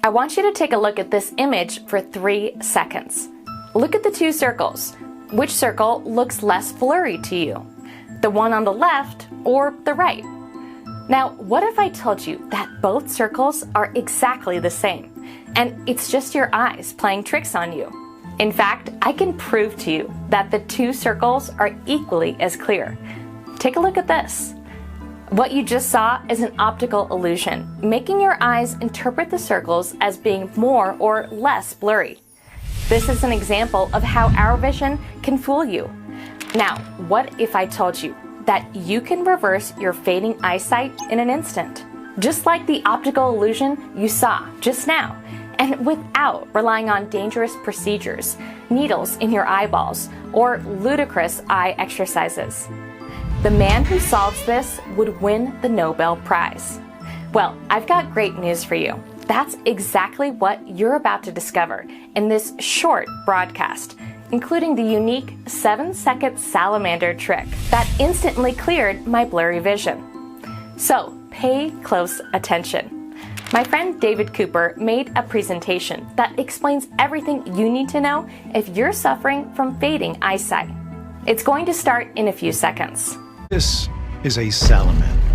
I want you to take a look at this image for 3 seconds. Look at the 2 circles. Which circle looks less blurry to you? The one on the left or the right? Now, what if I told you that both circles are exactly the same, and it's just your eyes playing tricks on you? In fact, I can prove to you that the 2 circles are equally as clear. Take a look at this. What you just saw is an optical illusion, making your eyes interpret the circles as being more or less blurry. This is an example of how our vision can fool you. Now, what if I told you that you can reverse your fading eyesight in an instant, just like the optical illusion you saw just now, and without relying on dangerous procedures, needles in your eyeballs, or ludicrous eye exercises? The man who solves this would win the Nobel Prize. Well, I've got great news for you. That's exactly what you're about to discover in this short broadcast, including the unique 7-second salamander trick that instantly cleared my blurry vision. So pay close attention. My friend David Cooper made a presentation that explains everything you need to know if you're suffering from fading eyesight. It's going to start in a few seconds. This is a salamander,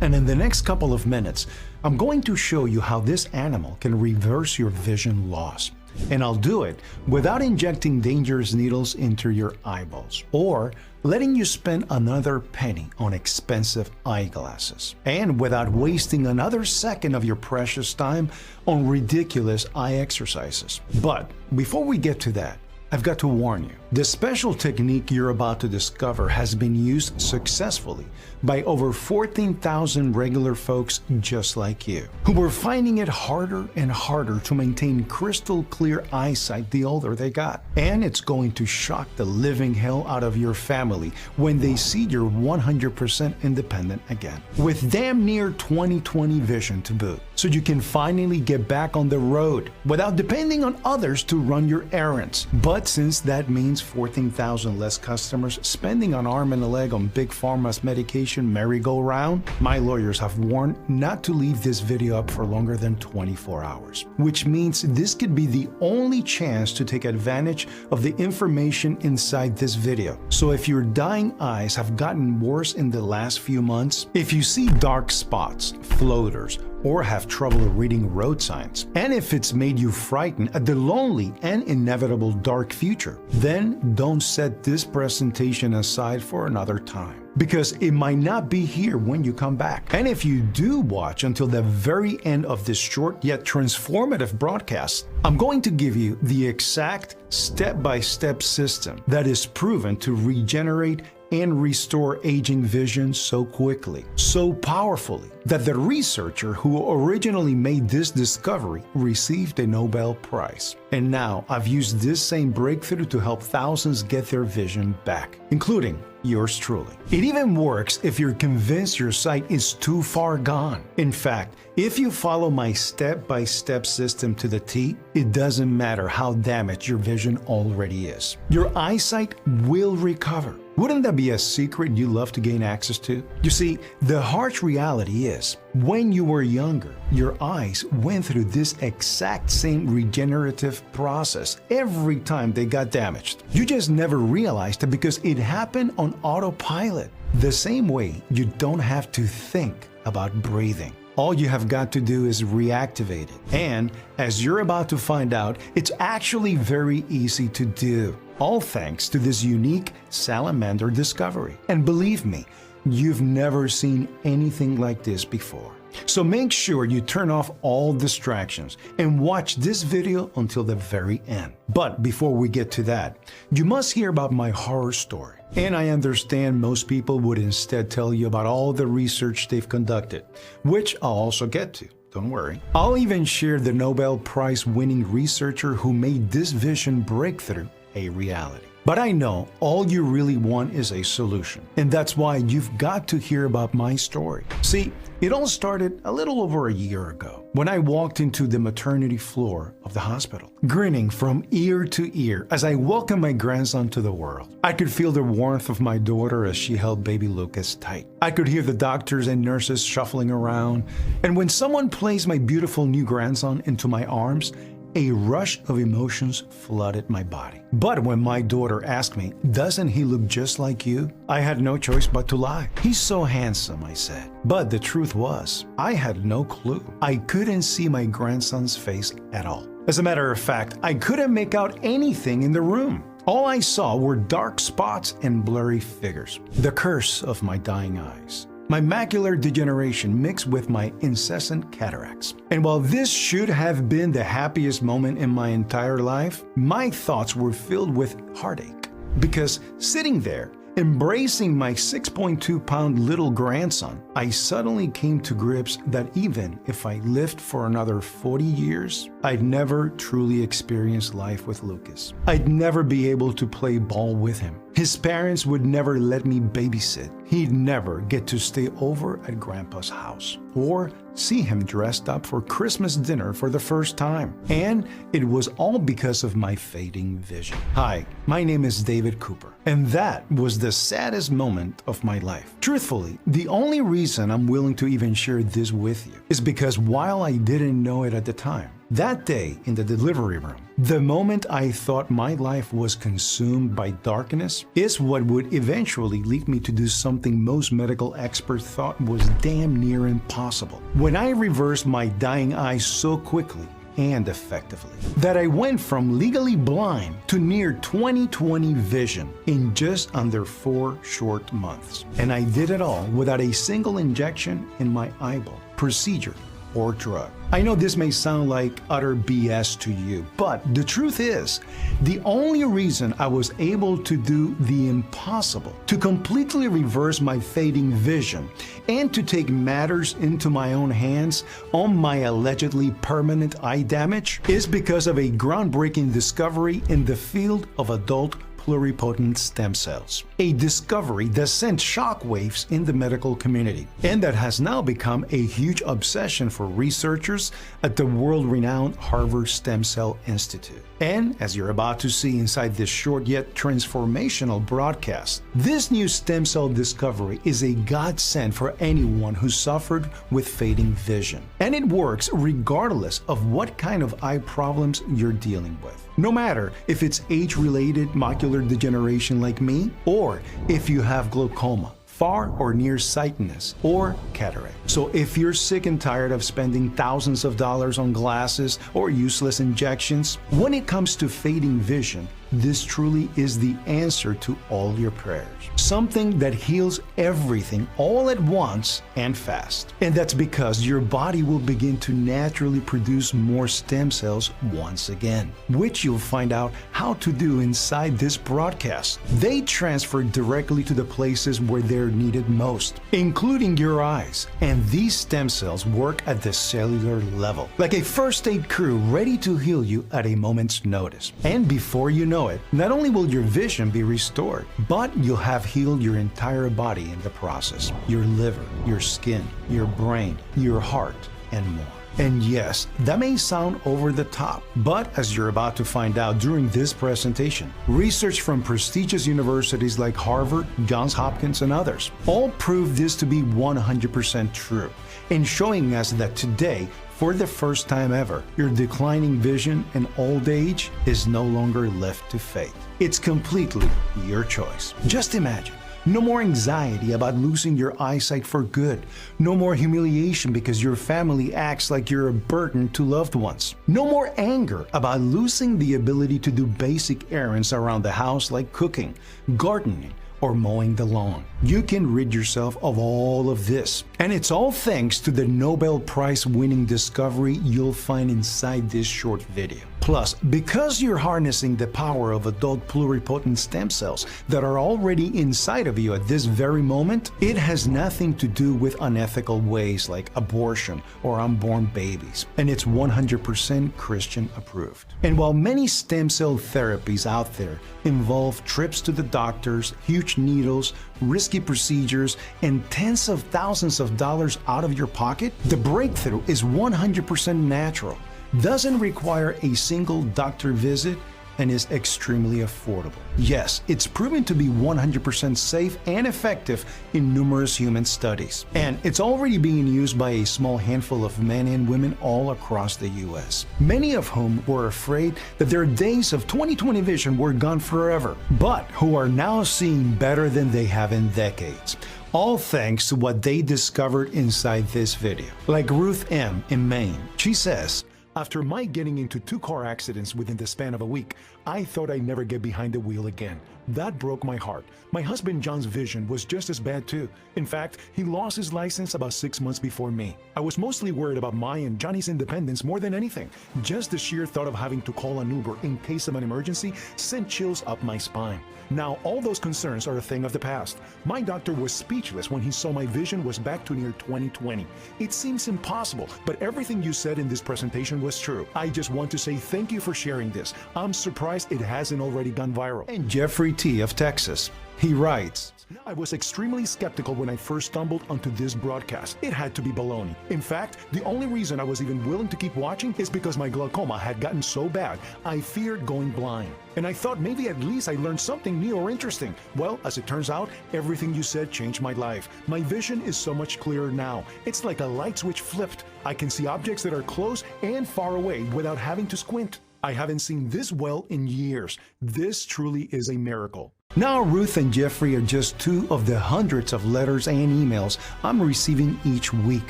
and in the next couple of minutes, I'm going to show you how this animal can reverse your vision loss. And I'll do it without injecting dangerous needles into your eyeballs or letting you spend another penny on expensive eyeglasses, and without wasting another second of your precious time on ridiculous eye exercises. But before we get to that, I've got to warn you, the special technique you're about to discover has been used successfully by over 14,000 regular folks just like you, who were finding it harder and harder to maintain crystal clear eyesight the older they got. And it's going to shock the living hell out of your family when they see you're 100% independent again, with damn near 20/20 vision to boot, so you can finally get back on the road without depending on others to run your errands. But since that means 14,000 less customers spending an arm and a leg on Big Pharma's medication merry-go-round, my lawyers have warned not to leave this video up for longer than 24 hours, which means this could be the only chance to take advantage of the information inside this video. So if your dying eyes have gotten worse in the last few months, if you see dark spots, floaters, or have trouble reading road signs, and if it's made you frightened at the lonely and inevitable dark future, then don't set this presentation aside for another time, because it might not be here when you come back. And if you do watch until the very end of this short yet transformative broadcast, I'm going to give you the exact step-by-step system that is proven to regenerate and restore aging vision so quickly, so powerfully, that the researcher who originally made this discovery received a Nobel Prize. And now I've used this same breakthrough to help thousands get their vision back, including yours truly. It even works if you're convinced your sight is too far gone. In fact, if you follow my step-by-step system to the T, it doesn't matter how damaged your vision already is. Your eyesight will recover. Wouldn't that be a secret you love to gain access to? You see, the harsh reality is, when you were younger, your eyes went through this exact same regenerative process every time they got damaged. You just never realized it because it happened on autopilot. The same way you don't have to think about breathing. All you have got to do is reactivate it. And as you're about to find out, it's actually very easy to do. All thanks to this unique salamander discovery. And believe me, you've never seen anything like this before. So make sure you turn off all distractions and watch this video until the very end. But before we get to that, you must hear about my horror story. And I understand most people would instead tell you about all the research they've conducted, which I'll also get to. Don't worry. I'll even share the Nobel Prize winning researcher who made this vision breakthrough a reality. But I know all you really want is a solution. And that's why you've got to hear about my story. See, it all started a little over a year ago when I walked into the maternity floor of the hospital, grinning from ear to ear as I welcomed my grandson to the world. I could feel the warmth of my daughter as she held baby Lucas tight. I could hear the doctors and nurses shuffling around. And when someone placed my beautiful new grandson into my arms, a rush of emotions flooded my body. But when my daughter asked me, "Doesn't he look just like you?" I had no choice but to lie. "He's so handsome," I said. But the truth was, I had no clue. I couldn't see my grandson's face at all. As a matter of fact, I couldn't make out anything in the room. All I saw were dark spots and blurry figures. The curse of my dying eyes. My macular degeneration mixed with my incessant cataracts. And while this should have been the happiest moment in my entire life, my thoughts were filled with heartache. Because sitting there, embracing my 6.2-pound little grandson, I suddenly came to grips that even if I lived for another 40 years, I'd never truly experience life with Lucas. I'd never be able to play ball with him. His parents would never let me babysit. He'd never get to stay over at Grandpa's house or see him dressed up for Christmas dinner for the first time. And it was all because of my fading vision. Hi, my name is David Cooper, and that was the saddest moment of my life. Truthfully, the only reason I'm willing to even share this with you is because while I didn't know it at the time, that day in the delivery room, the moment I thought my life was consumed by darkness is what would eventually lead me to do something most medical experts thought was damn near impossible. When I reversed my dying eyes so quickly and effectively that I went from legally blind to near 20/20 vision in just under 4 short months. And I did it all without a single injection in my eyeball, procedure, or drug. I know this may sound like utter BS to you, but the truth is, the only reason I was able to do the impossible, to completely reverse my fading vision, and to take matters into my own hands on my allegedly permanent eye damage, is because of a groundbreaking discovery in the field of adult pluripotent stem cells, a discovery that sent shockwaves in the medical community, and that has now become a huge obsession for researchers at the world-renowned Harvard Stem Cell Institute. And as you're about to see inside this short yet transformational broadcast, this new stem cell discovery is a godsend for anyone who suffered with fading vision. And it works regardless of what kind of eye problems you're dealing with. No matter if it's age-related macular degeneration like me, or if you have glaucoma, far or nearsightedness, or cataract. So if you're sick and tired of spending thousands of dollars on glasses or useless injections, when it comes to fading vision, this truly is the answer to all your prayers. Something that heals everything all at once and fast. And that's because your body will begin to naturally produce more stem cells once again, which you'll find out how to do inside this broadcast. They transfer directly to the places where they're needed most, including your eyes. And these stem cells work at the cellular level, like a first aid crew ready to heal you at a moment's notice. And before you know it, not only will your vision be restored, but you'll have healed your entire body in the process. Your liver, your skin, your brain, your heart, and more. And yes, that may sound over the top, but as you're about to find out during this presentation, research from prestigious universities like Harvard, Johns Hopkins, and others all prove this to be 100% true, in showing us that today, for the first time ever, your declining vision and old age is no longer left to fate. It's completely your choice. Just imagine. No more anxiety about losing your eyesight for good. No more humiliation because your family acts like you're a burden to loved ones. No more anger about losing the ability to do basic errands around the house like cooking, gardening, or mowing the lawn. You can rid yourself of all of this. And it's all thanks to the Nobel Prize winning discovery you'll find inside this short video. Plus, because you're harnessing the power of adult pluripotent stem cells that are already inside of you at this very moment, it has nothing to do with unethical ways like abortion or unborn babies, and it's 100% Christian approved. And while many stem cell therapies out there involve trips to the doctors, huge needles, risky procedures, and tens of thousands of dollars out of your pocket, the breakthrough is 100% natural, doesn't require a single doctor visit, and is extremely affordable. Yes, it's proven to be 100% safe and effective in numerous human studies. And it's already being used by a small handful of men and women all across the US, many of whom were afraid that their days of 20/20 vision were gone forever, but who are now seeing better than they have in decades. All thanks to what they discovered inside this video. Like Ruth M. in Maine. She says, "After my getting into 2 car accidents within the span of a week, I thought I'd never get behind the wheel again. That broke my heart. My husband John's vision was just as bad too. In fact, he lost his license about 6 months before me. I was mostly worried about my and Johnny's independence more than anything. Just the sheer thought of having to call an Uber in case of an emergency sent chills up my spine. Now, all those concerns are a thing of the past. My doctor was speechless when he saw my vision was back to near 20/20. It seems impossible, but everything you said in this presentation was true. I just want to say thank you for sharing this. I'm surprised it hasn't already gone viral." And Jeffrey T. of Texas, he writes, "I was extremely skeptical when I first stumbled onto this broadcast. It had to be baloney. In fact, the only reason I was even willing to keep watching is because my glaucoma had gotten so bad, I feared going blind. And I thought maybe at least I learned something new or interesting. Well, as it turns out, everything you said changed my life. My vision is so much clearer now. It's like a light switch flipped. I can see objects that are close and far away without having to squint. I haven't seen this well in years. This truly is a miracle." Now, Ruth and Jeffrey are just 2 of the hundreds of letters and emails I'm receiving each week.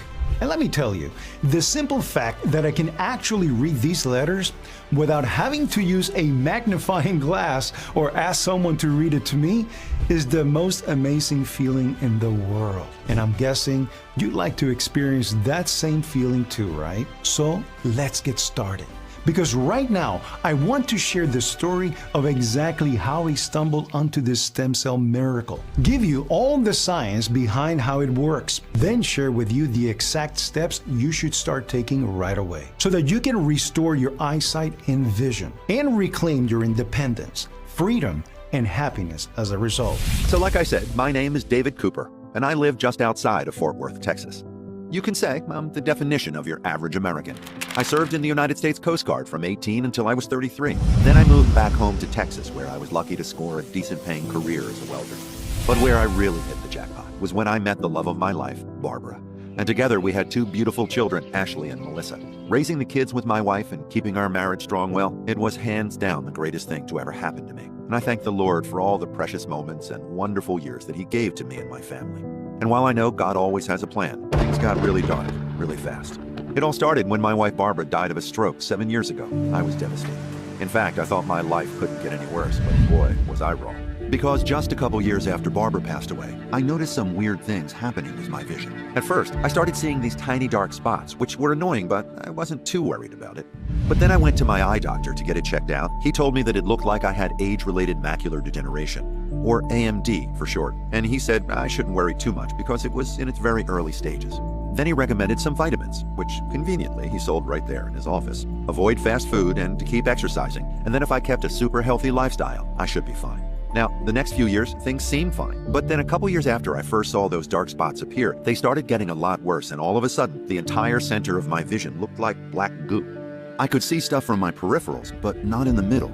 And let me tell you, the simple fact that I can actually read these letters without having to use a magnifying glass or ask someone to read it to me is the most amazing feeling in the world. And I'm guessing you'd like to experience that same feeling too, right? So let's get started. Because right now, I want to share the story of exactly how I stumbled onto this stem cell miracle, give you all the science behind how it works, then share with you the exact steps you should start taking right away so that you can restore your eyesight and vision and reclaim your independence, freedom, and happiness as a result. So like I said, my name is David Cooper, and I live just outside of Fort Worth, Texas. You can say I'm the definition of your average American. I served in the United States Coast Guard from 18 until I was 33. Then I moved back home to Texas, where I was lucky to score a decent-paying career as a welder. But where I really hit the jackpot was when I met the love of my life, Barbara. And together we had 2 beautiful children, Ashley and Melissa. Raising the kids with my wife and keeping our marriage strong, well, it was hands down the greatest thing to ever happen to me. And I thank the Lord for all the precious moments and wonderful years that He gave to me and my family. And while I know God always has a plan, things got really dark, really fast. It all started when my wife Barbara died of a stroke 7 years ago. I was devastated. In fact, I thought my life couldn't get any worse, but boy, was I wrong. Because just a couple years after Barbara passed away, I noticed some weird things happening with my vision. At first, I started seeing these tiny dark spots, which were annoying, but I wasn't too worried about it. But then I went to my eye doctor to get it checked out. He told me that it looked like I had age-related macular degeneration, or AMD for short, and he said I shouldn't worry too much because it was in its very early stages. Then he recommended some vitamins, which conveniently he sold right there in his office. Avoid fast food and to keep exercising, and then if I kept a super healthy lifestyle, I should be fine. Now, the next few years, things seemed fine. But then a couple years after I first saw those dark spots appear, they started getting a lot worse, and all of a sudden, the entire center of my vision looked like black goo. I could see stuff from my peripherals, but not in the middle.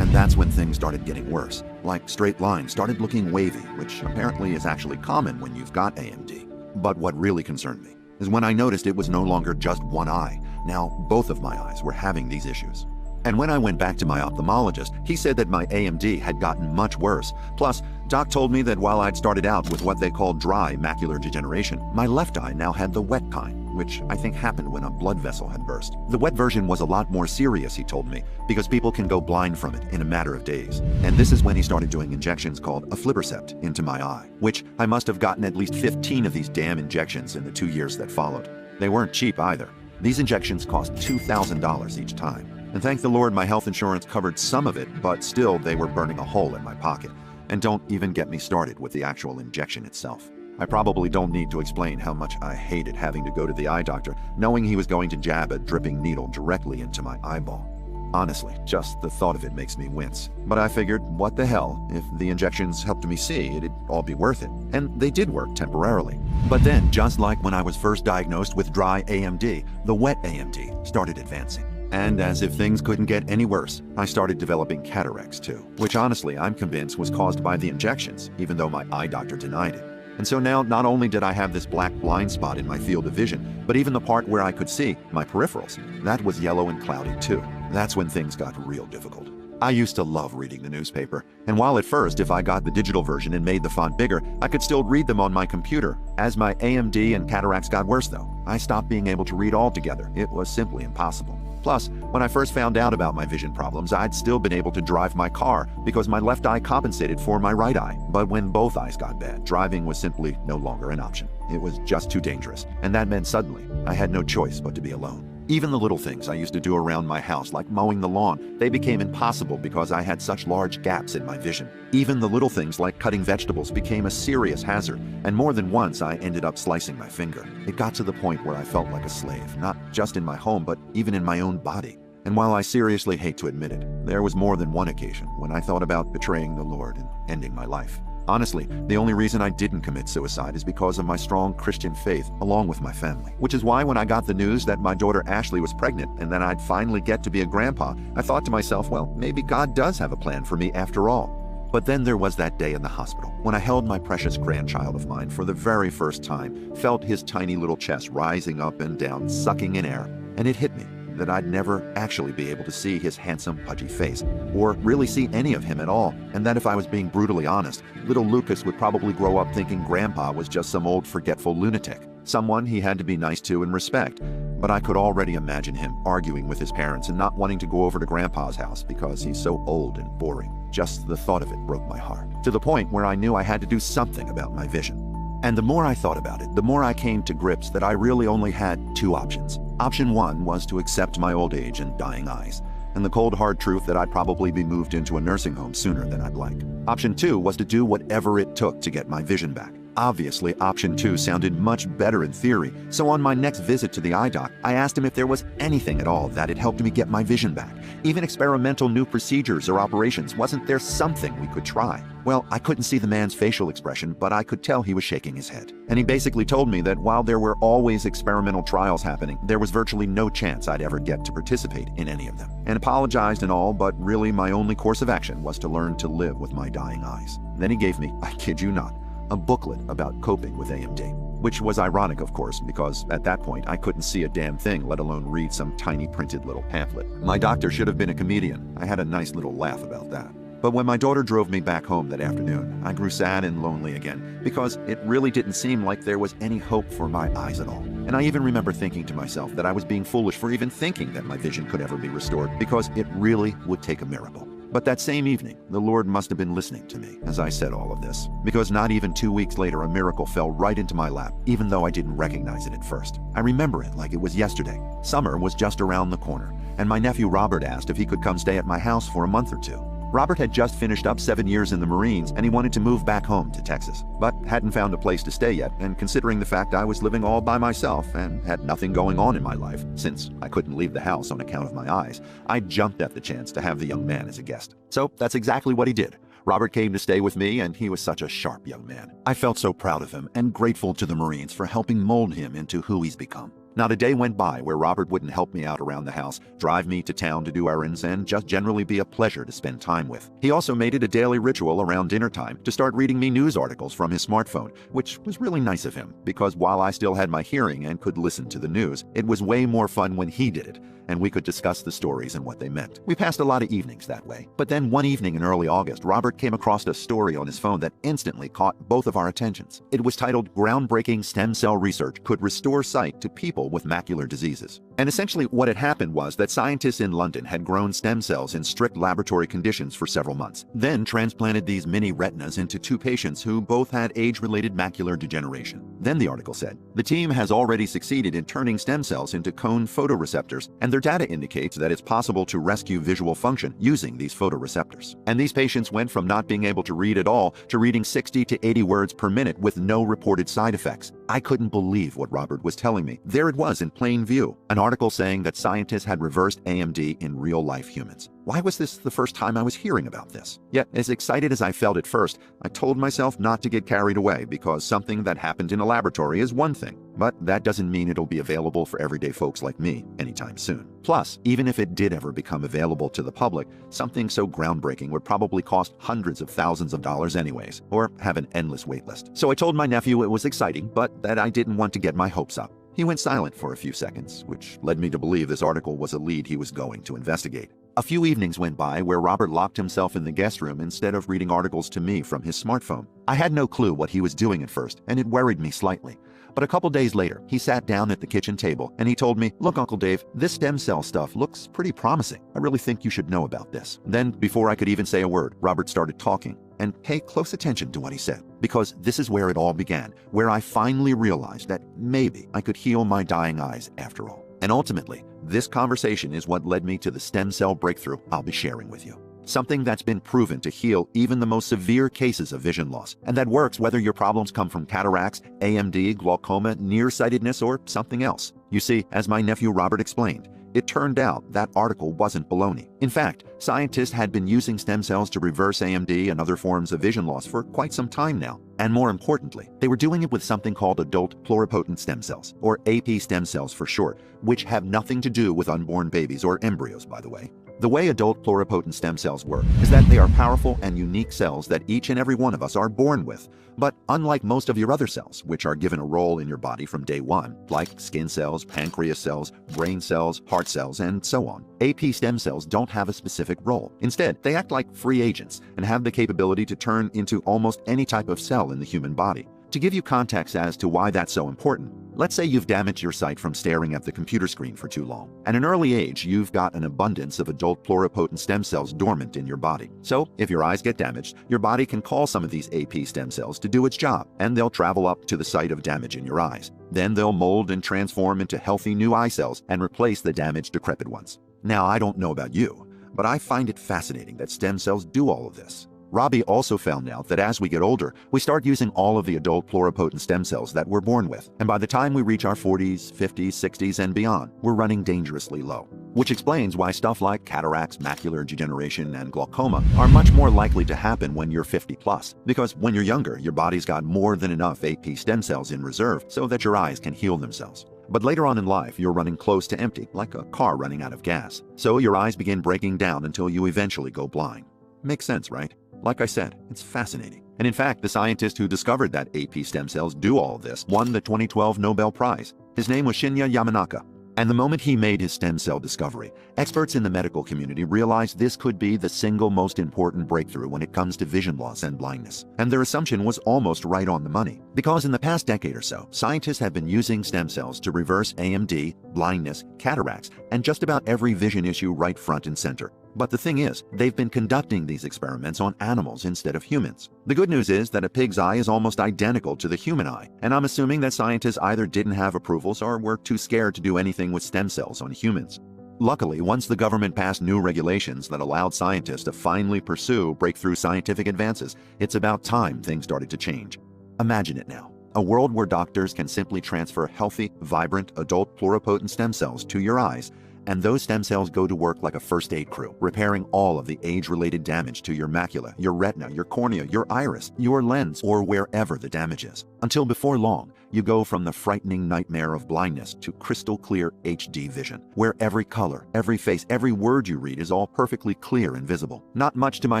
And that's when things started getting worse. Like straight lines started looking wavy, which apparently is actually common when you've got AMD. But what really concerned me is when I noticed it was no longer just one eye. Now, both of my eyes were having these issues. And when I went back to my ophthalmologist, he said that my AMD had gotten much worse. Plus, Doc told me that while I'd started out with what they call dry macular degeneration, my left eye now had the wet kind, which I think happened when a blood vessel had burst. The wet version was a lot more serious, he told me, because people can go blind from it in a matter of days. And this is when he started doing injections called aflibercept into my eye, which I must have gotten at least 15 of these damn injections in the 2 years that followed. They weren't cheap either. These injections cost $2,000 each time. And thank the Lord my health insurance covered some of it, but still they were burning a hole in my pocket. And don't even get me started with the actual injection itself. I probably don't need to explain how much I hated having to go to the eye doctor, knowing he was going to jab a dripping needle directly into my eyeball. Honestly, just the thought of it makes me wince. But I figured, what the hell, if the injections helped me see, it'd all be worth it. And they did work temporarily. But then, just like when I was first diagnosed with dry AMD, the wet AMD started advancing. And as if things couldn't get any worse, I started developing cataracts too, which honestly I'm convinced was caused by the injections, even though my eye doctor denied it. And so now, not only did I have this black blind spot in my field of vision, but even the part where I could see, my peripherals, that was yellow and clouded too. That's when things got real difficult. I used to love reading the newspaper, and while at first, if I got the digital version and made the font bigger, I could still read them on my computer. As my AMD and cataracts got worse though, I stopped being able to read altogether. It was simply impossible. Plus, when I first found out about my vision problems, I'd still been able to drive my car because my left eye compensated for my right eye. But when both eyes got bad, driving was simply no longer an option. It was just too dangerous, and that meant suddenly I had no choice but to be alone. Even the little things I used to do around my house, like mowing the lawn, they became impossible because I had such large gaps in my vision. Even the little things like cutting vegetables became a serious hazard, and more than once I ended up slicing my finger. It got to the point where I felt like a slave, not just in my home, but even in my own body. And while I seriously hate to admit it, there was more than one occasion when I thought about betraying the Lord and ending my life. Honestly, the only reason I didn't commit suicide is because of my strong Christian faith, along with my family. Which is why when I got the news that my daughter Ashley was pregnant and that I'd finally get to be a grandpa, I thought to myself, well, maybe God does have a plan for me after all. But then there was that day in the hospital when I held my precious grandchild of mine for the very first time, felt his tiny little chest rising up and down, sucking in air, and it hit me that I'd never actually be able to see his handsome, pudgy face, or really see any of him at all, and that if I was being brutally honest, little Lucas would probably grow up thinking Grandpa was just some old forgetful lunatic, someone he had to be nice to and respect. But I could already imagine him arguing with his parents and not wanting to go over to Grandpa's house because he's so old and boring. Just the thought of it broke my heart, to the point where I knew I had to do something about my vision. And the more I thought about it, the more I came to grips that I really only had two options. Option one was to accept my old age and dying eyes, and the cold hard truth that I'd probably be moved into a nursing home sooner than I'd like. Option two was to do whatever it took to get my vision back. Obviously, option two sounded much better in theory, so on my next visit to the eye doc, I asked him if there was anything at all that had helped me get my vision back. Even experimental new procedures or operations, wasn't there something we could try? Well, I couldn't see the man's facial expression, but I could tell he was shaking his head. And he basically told me that while there were always experimental trials happening, there was virtually no chance I'd ever get to participate in any of them. And apologized and all, but really my only course of action was to learn to live with my dying eyes. Then he gave me, I kid you not, a booklet about coping with AMD, which was ironic, of course, because at that point I couldn't see a damn thing, let alone read some tiny printed little pamphlet. My doctor should have been a comedian. I had a nice little laugh about that. But when my daughter drove me back home that afternoon, I grew sad and lonely again because it really didn't seem like there was any hope for my eyes at all. And I even remember thinking to myself that I was being foolish for even thinking that my vision could ever be restored because it really would take a miracle. But that same evening, the Lord must have been listening to me as I said all of this, because not even 2 weeks later, a miracle fell right into my lap, even though I didn't recognize it at first. I remember it like it was yesterday. Summer was just around the corner, and my nephew Robert asked if he could come stay at my house for a month or two. Robert had just finished up 7 years in the Marines, and he wanted to move back home to Texas, but hadn't found a place to stay yet, and considering the fact I was living all by myself and had nothing going on in my life, since I couldn't leave the house on account of my eyes, I jumped at the chance to have the young man as a guest. So that's exactly what he did. Robert came to stay with me, and he was such a sharp young man. I felt so proud of him and grateful to the Marines for helping mold him into who he's become. Not a day went by where Robert wouldn't help me out around the house, drive me to town to do errands, and just generally be a pleasure to spend time with. He also made it a daily ritual around dinner time to start reading me news articles from his smartphone, which was really nice of him, because while I still had my hearing and could listen to the news, it was way more fun when he did it, and we could discuss the stories and what they meant. We passed a lot of evenings that way. But then one evening in early August, Robert came across a story on his phone that instantly caught both of our attentions. It was titled, "Groundbreaking Stem Cell Research Could Restore Sight to People people with macular diseases. And essentially what had happened was that scientists in London had grown stem cells in strict laboratory conditions for several months, then transplanted these mini retinas into two patients who both had age-related macular degeneration. Then the article said, the team has already succeeded in turning stem cells into cone photoreceptors, and their data indicates that it's possible to rescue visual function using these photoreceptors. And these patients went from not being able to read at all to reading 60 to 80 words per minute with no reported side effects. I couldn't believe what Robert was telling me. There it was in plain view, an article saying that scientists had reversed AMD in real-life humans. Why was this the first time I was hearing about this? Yet, as excited as I felt at first, I told myself not to get carried away because something that happened in a laboratory is one thing, but that doesn't mean it'll be available for everyday folks like me anytime soon. Plus, even if it did ever become available to the public, something so groundbreaking would probably cost hundreds of thousands of dollars anyways, or have an endless wait list. So I told my nephew it was exciting, but that I didn't want to get my hopes up. He went silent for a few seconds, which led me to believe this article was a lead he was going to investigate. A few evenings went by where Robert locked himself in the guest room instead of reading articles to me from his smartphone. I had no clue what he was doing at first, and it worried me slightly. But a couple days later, he sat down at the kitchen table and he told me, "Look, Uncle Dave, this stem cell stuff looks pretty promising. I really think you should know about this." Then, before I could even say a word, Robert started talking. And pay close attention to what he said, because this is where it all began, where I finally realized that maybe I could heal my dying eyes after all. And ultimately, this conversation is what led me to the stem cell breakthrough I'll be sharing with you. Something that's been proven to heal even the most severe cases of vision loss, and that works whether your problems come from cataracts, AMD, glaucoma, nearsightedness, or something else. You see, as my nephew Robert explained, it turned out that article wasn't baloney. In fact, scientists had been using stem cells to reverse AMD and other forms of vision loss for quite some time now. And more importantly, they were doing it with something called adult pluripotent stem cells, or AP stem cells for short, which have nothing to do with unborn babies or embryos, by the way. The way adult pluripotent stem cells work is that they are powerful and unique cells that each and every one of us are born with. But unlike most of your other cells, which are given a role in your body from day one, like skin cells, pancreas cells, brain cells, heart cells, and so on, AP stem cells don't have a specific role. Instead, they act like free agents and have the capability to turn into almost any type of cell in the human body. To give you context as to why that's so important, let's say you've damaged your sight from staring at the computer screen for too long. At an early age, you've got an abundance of adult pluripotent stem cells dormant in your body. So, if your eyes get damaged, your body can call some of these AP stem cells to do its job, and they'll travel up to the site of damage in your eyes. Then they'll mold and transform into healthy new eye cells and replace the damaged, decrepit ones. Now, I don't know about you, but I find it fascinating that stem cells do all of this. Robbie also found out that as we get older, we start using all of the adult pluripotent stem cells that we're born with. And by the time we reach our 40s, 50s, 60s, and beyond, we're running dangerously low. Which explains why stuff like cataracts, macular degeneration, and glaucoma are much more likely to happen when you're 50 plus. Because when you're younger, your body's got more than enough AP stem cells in reserve so that your eyes can heal themselves. But later on in life, you're running close to empty, like a car running out of gas. So your eyes begin breaking down until you eventually go blind. Makes sense, right? Like I said, it's fascinating. And in fact, the scientist who discovered that AP stem cells do all of this won the 2012 Nobel Prize. His name was Shinya Yamanaka. And the moment he made his stem cell discovery, experts in the medical community realized this could be the single most important breakthrough when it comes to vision loss and blindness. And their assumption was almost right on the money. Because in the past decade or so, scientists have been using stem cells to reverse AMD, blindness, cataracts, and just about every vision issue right front and center. But the thing is, they've been conducting these experiments on animals instead of humans. The good news is that a pig's eye is almost identical to the human eye, and I'm assuming that scientists either didn't have approvals or were too scared to do anything with stem cells on humans. Luckily, once the government passed new regulations that allowed scientists to finally pursue breakthrough scientific advances, it's about time things started to change. Imagine it now. A world where doctors can simply transfer healthy, vibrant, adult pluripotent stem cells to your eyes, and those stem cells go to work like a first aid crew, repairing all of the age-related damage to your macula, your retina, your cornea, your iris, your lens, or wherever the damage is. Until before long, you go from the frightening nightmare of blindness to crystal clear HD vision, where every color, every face, every word you read is all perfectly clear and visible. Not much to my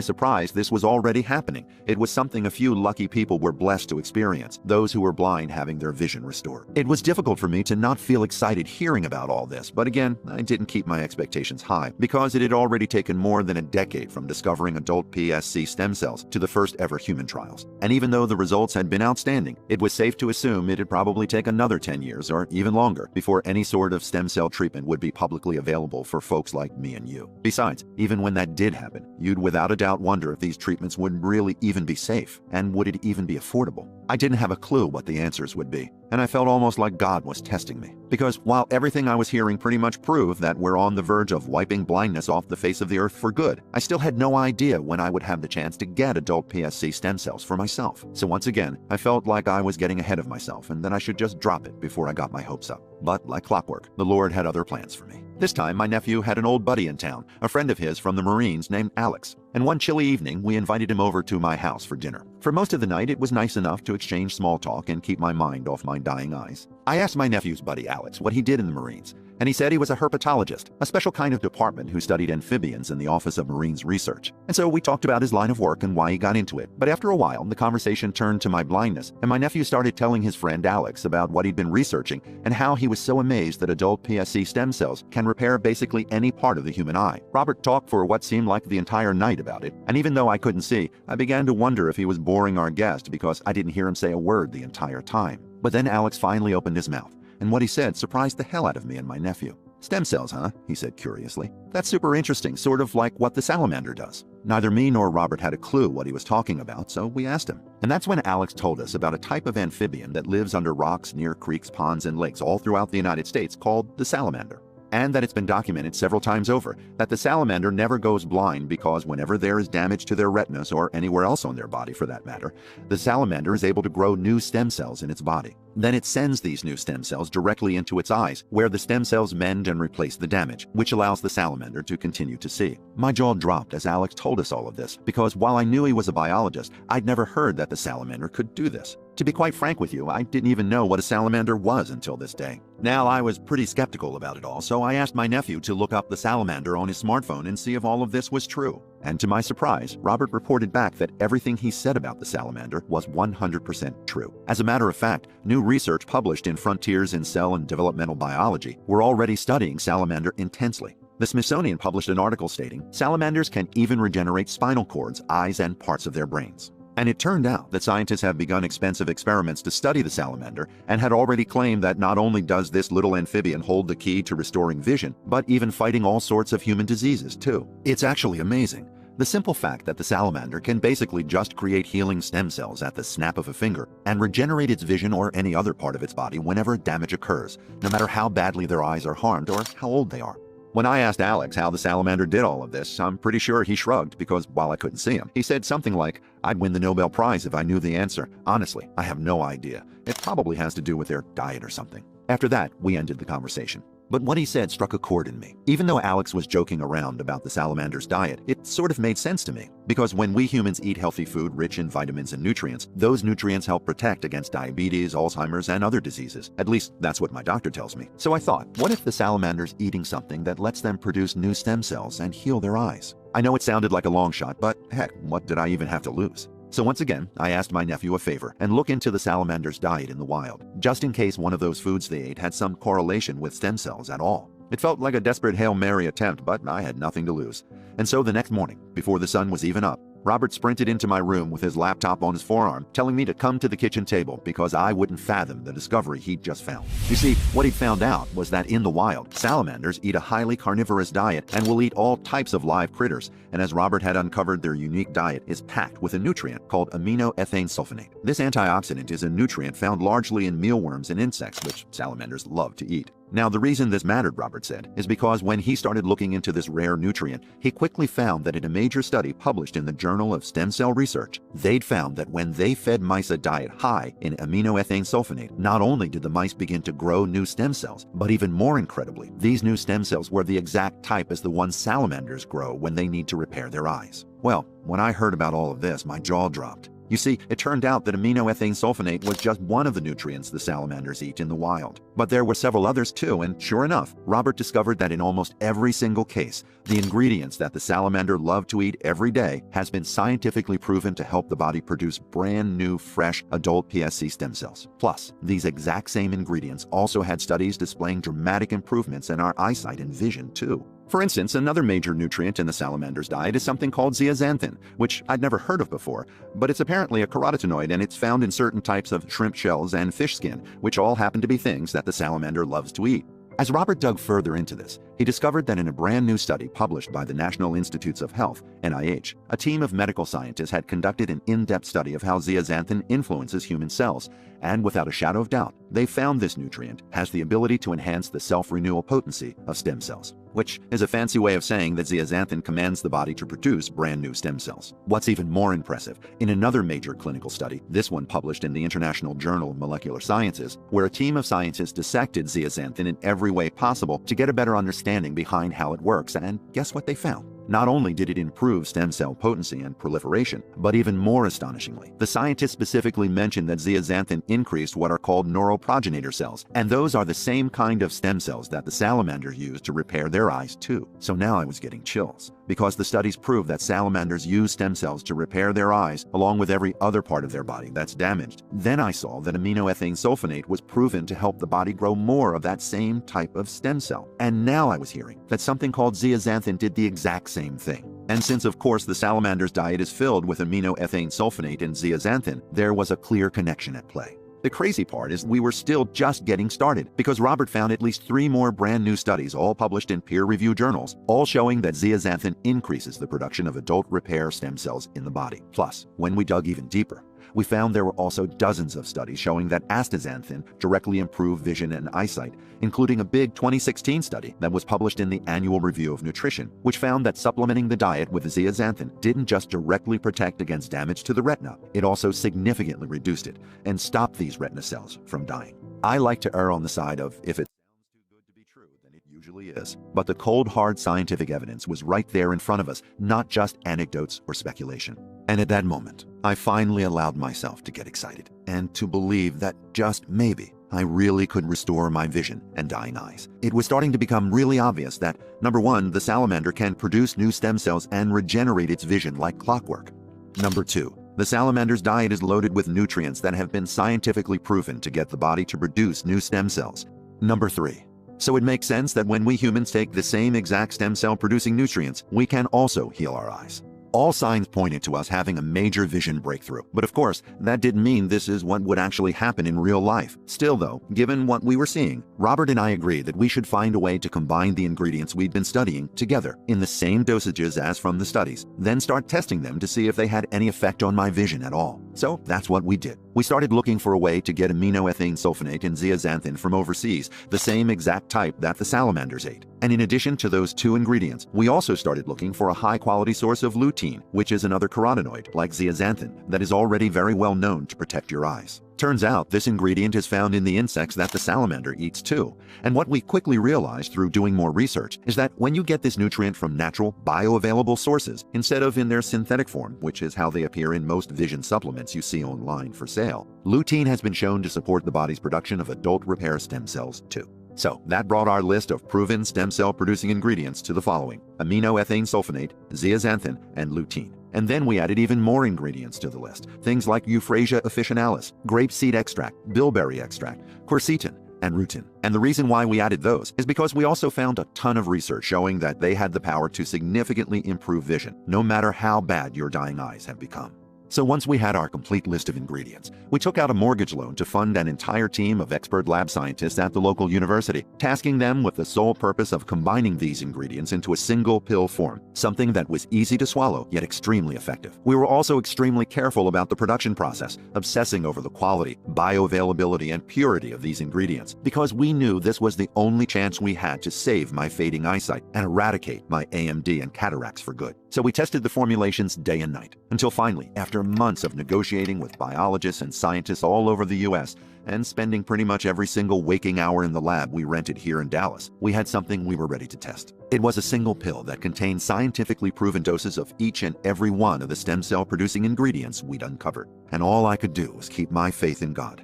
surprise, this was already happening. It was something a few lucky people were blessed to experience, those who were blind having their vision restored. It was difficult for me to not feel excited hearing about all this, but again, I didn't didn't keep my expectations high because it had already taken more than a decade from discovering adult PSC stem cells to the first ever human trials. And even though the results had been outstanding, it was safe to assume it'd probably take another 10 years or even longer before any sort of stem cell treatment would be publicly available for folks like me and you. Besides, even when that did happen, you'd without a doubt wonder if these treatments would really even be safe, and would it even be affordable? I didn't have a clue what the answers would be, and I felt almost like God was testing me. Because while everything I was hearing pretty much proved that we're on the verge of wiping blindness off the face of the earth for good, I still had no idea when I would have the chance to get adult PSC stem cells for myself. So once again, I felt like I was getting ahead of myself and that I should just drop it before I got my hopes up. But like clockwork, the Lord had other plans for me. This time, my nephew had an old buddy in town, a friend of his from the Marines named Alex, and one chilly evening, we invited him over to my house for dinner. For most of the night, it was nice enough to exchange small talk and keep my mind off my dying eyes. I asked my nephew's buddy Alex what he did in the Marines, and he said he was a herpetologist, a special kind of department who studied amphibians in the Office of Marines Research. And so we talked about his line of work and why he got into it. But after a while, the conversation turned to my blindness, and my nephew started telling his friend Alex about what he'd been researching and how he was so amazed that adult PSC stem cells can repair basically any part of the human eye. Robert talked for what seemed like the entire night about it, and even though I couldn't see, I began to wonder if he was boring our guest because I didn't hear him say a word the entire time. But then Alex finally opened his mouth, and what he said surprised the hell out of me and my nephew. "Stem cells, huh?" he said curiously. "That's super interesting, sort of like what the salamander does." Neither me nor Robert had a clue what he was talking about, so we asked him. And that's when Alex told us about a type of amphibian that lives under rocks near creeks, ponds, and lakes all throughout the United States called the salamander. And that it's been documented several times over that the salamander never goes blind because whenever there is damage to their retinas, or anywhere else on their body for that matter, the salamander is able to grow new stem cells in its body. Then it sends these new stem cells directly into its eyes, where the stem cells mend and replace the damage, which allows the salamander to continue to see. My jaw dropped as Alex told us all of this, because while I knew he was a biologist, I'd never heard that the salamander could do this. To be quite frank with you, I didn't even know what a salamander was until this day. Now, I was pretty skeptical about it all, so I asked my nephew to look up the salamander on his smartphone and see if all of this was true. And to my surprise, Robert reported back that everything he said about the salamander was 100% true. As a matter of fact, new research published in Frontiers in Cell and Developmental Biology were already studying salamander intensely. The Smithsonian published an article stating salamanders can even regenerate spinal cords, eyes, and parts of their brains. And it turned out that scientists have begun expensive experiments to study the salamander and had already claimed that not only does this little amphibian hold the key to restoring vision, but even fighting all sorts of human diseases too. It's actually amazing. The simple fact that the salamander can basically just create healing stem cells at the snap of a finger and regenerate its vision or any other part of its body whenever damage occurs, no matter how badly their eyes are harmed or how old they are. When I asked Alex how the salamander did all of this, I'm pretty sure he shrugged because while I couldn't see him, he said something like, "I'd win the Nobel Prize if I knew the answer. Honestly, I have no idea. It probably has to do with their diet or something." After that, we ended the conversation. But what he said struck a chord in me. Even though Alex was joking around about the salamander's diet, it sort of made sense to me. Because when we humans eat healthy food rich in vitamins and nutrients, those nutrients help protect against diabetes, Alzheimer's, and other diseases. At least that's what my doctor tells me. So I thought, what if the salamander's eating something that lets them produce new stem cells and heal their eyes? I know it sounded like a long shot, but heck, what did I even have to lose? So once again, I asked my nephew a favor and look into the salamander's diet in the wild, just in case one of those foods they ate had some correlation with stem cells at all. It felt like a desperate Hail Mary attempt, but I had nothing to lose. And so the next morning, before the sun was even up, Robert sprinted into my room with his laptop on his forearm, telling me to come to the kitchen table because I wouldn't fathom the discovery he'd just found. You see, what he'd found out was that in the wild, salamanders eat a highly carnivorous diet and will eat all types of live critters, and as Robert had uncovered, their unique diet is packed with a nutrient called aminoethane sulfonate. This antioxidant is a nutrient found largely in mealworms and insects, which salamanders love to eat. Now, the reason this mattered, Robert said, is because when he started looking into this rare nutrient, he quickly found that in a major study published in the Journal of Stem Cell Research, they'd found that when they fed mice a diet high in aminoethane sulfonate, not only did the mice begin to grow new stem cells, but even more incredibly, these new stem cells were the exact type as the ones salamanders grow when they need to repair their eyes. Well, when I heard about all of this, my jaw dropped. You see, it turned out that aminoethane sulfonate was just one of the nutrients the salamanders eat in the wild. But there were several others too, and sure enough, Robert discovered that in almost every single case, the ingredients that the salamander loved to eat every day has been scientifically proven to help the body produce brand new, fresh, adult PSC stem cells. Plus, these exact same ingredients also had studies displaying dramatic improvements in our eyesight and vision too. For instance, another major nutrient in the salamander's diet is something called zeaxanthin, which I'd never heard of before, but it's apparently a carotenoid and it's found in certain types of shrimp shells and fish skin, which all happen to be things that the salamander loves to eat. As Robert dug further into this, he discovered that in a brand new study published by the National Institutes of Health, NIH, a team of medical scientists had conducted an in-depth study of how zeaxanthin influences human cells, and without a shadow of doubt, they found this nutrient has the ability to enhance the self-renewal potency of stem cells, which is a fancy way of saying that zeaxanthin commands the body to produce brand new stem cells. What's even more impressive, in another major clinical study, this one published in the International Journal of Molecular Sciences, where a team of scientists dissected zeaxanthin in every way possible to get a better understanding behind how it works, and guess what they found? Not only did it improve stem cell potency and proliferation, but even more astonishingly, the scientists specifically mentioned that zeaxanthin increased what are called neuroprogenitor cells, and those are the same kind of stem cells that the salamanders use to repair their eyes too. So now I was getting chills, because the studies prove that salamanders use stem cells to repair their eyes along with every other part of their body that's damaged. Then I saw that aminoethane sulfonate was proven to help the body grow more of that same type of stem cell. And now I was hearing that something called zeaxanthin did the exact same thing. And since of course the salamander's diet is filled with aminoethane sulfonate and zeaxanthin, there was a clear connection at play. The crazy part is we were still just getting started, because Robert found at least 3 more brand new studies, all published in peer-reviewed journals, all showing that zeaxanthin increases the production of adult repair stem cells in the body. Plus, when we dug even deeper, we found there were also dozens of studies showing that astaxanthin directly improved vision and eyesight, including a big 2016 study that was published in the Annual Review of Nutrition, which found that supplementing the diet with zeaxanthin didn't just directly protect against damage to the retina, it also significantly reduced it and stopped these retina cells from dying. I like to err on the side of if it sounds too good to be true, then it usually is. But the cold, hard scientific evidence was right there in front of us, not just anecdotes or speculation. And at that moment, I finally allowed myself to get excited and to believe that just maybe I really could restore my vision and dying eyes. It was starting to become really obvious that, number 1, the salamander can produce new stem cells and regenerate its vision like clockwork. Number 2, the salamander's diet is loaded with nutrients that have been scientifically proven to get the body to produce new stem cells. Number 3, so it makes sense that when we humans take the same exact stem cell producing nutrients, we can also heal our eyes. All signs pointed to us having a major vision breakthrough. But of course, that didn't mean this is what would actually happen in real life. Still though, given what we were seeing, Robert and I agreed that we should find a way to combine the ingredients we'd been studying together in the same dosages as from the studies, then start testing them to see if they had any effect on my vision at all. So that's what we did. We started looking for a way to get aminoethane sulfonate and zeaxanthin from overseas, the same exact type that the salamanders ate. And in addition to those 2 ingredients, we also started looking for a high-quality source of lutein, which is another carotenoid, like zeaxanthin, that is already very well known to protect your eyes. Turns out this ingredient is found in the insects that the salamander eats too. And what we quickly realized through doing more research is that when you get this nutrient from natural, bioavailable sources, instead of in their synthetic form, which is how they appear in most vision supplements you see online for sale, lutein has been shown to support the body's production of adult repair stem cells too. So that brought our list of proven stem cell producing ingredients to the following: aminoethane sulfonate, zeaxanthin, and lutein. And then we added even more ingredients to the list, things like Euphrasia officinalis, grapeseed extract, bilberry extract, quercetin, and rutin. And the reason why we added those is because we also found a ton of research showing that they had the power to significantly improve vision, no matter how bad your dying eyes have become. So once we had our complete list of ingredients, we took out a mortgage loan to fund an entire team of expert lab scientists at the local university, tasking them with the sole purpose of combining these ingredients into a single pill form, something that was easy to swallow yet extremely effective. We were also extremely careful about the production process, obsessing over the quality, bioavailability, and purity of these ingredients, because we knew this was the only chance we had to save my fading eyesight and eradicate my AMD and cataracts for good. So we tested the formulations day and night, until finally, after months of negotiating with biologists and scientists all over the US, and spending pretty much every single waking hour in the lab we rented here in Dallas, we had something we were ready to test. It was a single pill that contained scientifically proven doses of each and every one of the stem cell producing ingredients we'd uncovered. And all I could do was keep my faith in God.